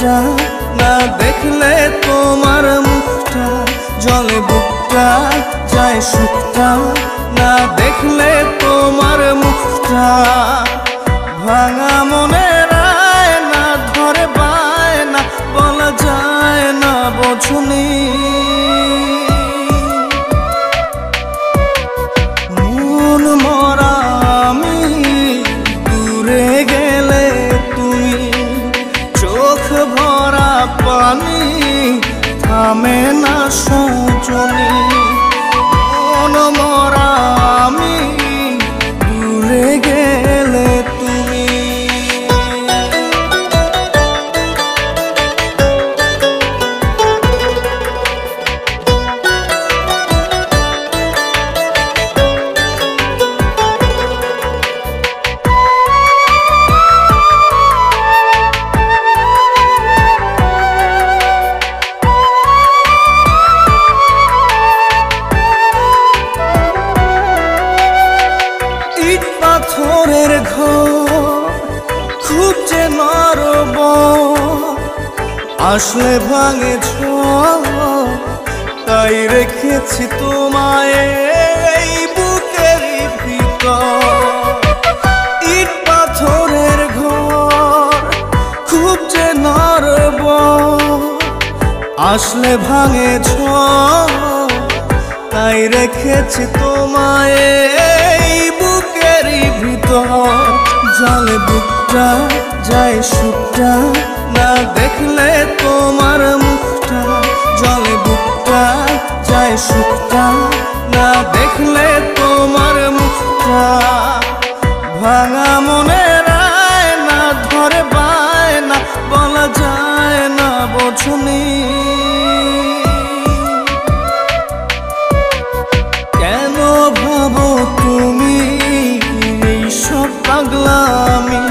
বুকটা, না দেখলে তোমার মুখটা জলে বুকটা, যায় সুখটা না দেখলে তোমার মুখটা। ভাঙা মনের আয়না ধরে বায়না, বলা যায় না বোঝনি। মন মরা আমি, দূরে গেলে তুমি, চোখ ভরা পানি থামে না সজনী। মন মরা আমি, দূরে গেলে তুমি। পাথরের ঘর খুব যে নরম, আসলে ভাঙে ঝড়, তাই রেখেছি তোমায় এই বুকের ভিতর। ইট পাথরের ঘর খুব যে নরম, আসলে ভাঙে ঝড়, তাই রেখেছি তোমায় এই বুকের ভিতর। জলে বুকটা, যায় সুখটা না দেখলে তোমার মুখটা। জলে বুকটা, যায় সুখটা না দেখলে তোমার মুখটা। ভাঙা মনের আয়না ধরে বায়না, বলা যায় না বোঝনি। কেন ভাবো তুমি এইসব পাগলামি?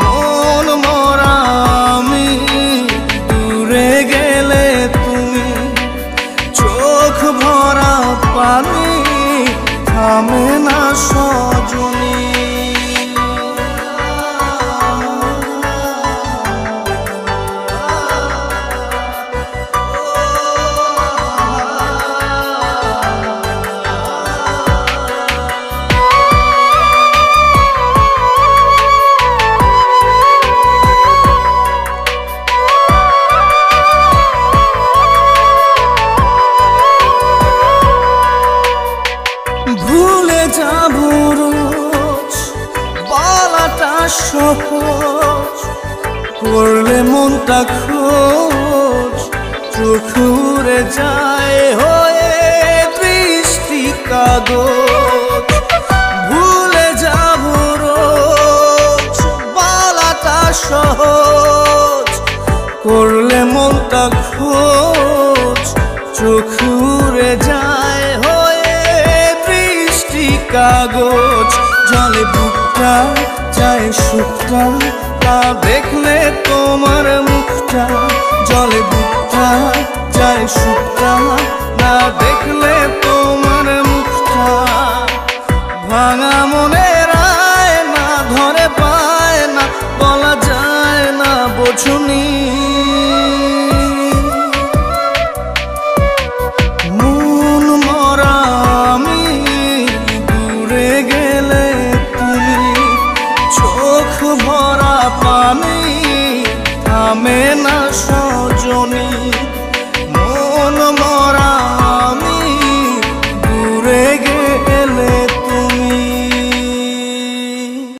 মন মরা আমি, দূরে গেলে তুমি, চোখ ভরা পানি থামে না সজনী। ভুলে যাবো রোজ বলাটা সহজ, করলে মনটা খোঁজ, চোখ উড়ে যায় হয়ে বৃষ্টি কাগজ। ভুলে যাবো রোজ বলাটা সহজ, করলে মনটা খোঁজ, চোখ উড়ে যায় কাগজ। জলে বুকটা, যায় সুখটা তা দেখলে তোমার মুখটা। জলে বুকটা, যায় সুখটা না দেখলে তোমার মুখটা। ভাঙা মনের আয়না ধরে পায় না, বলা যায় না বোঝনি।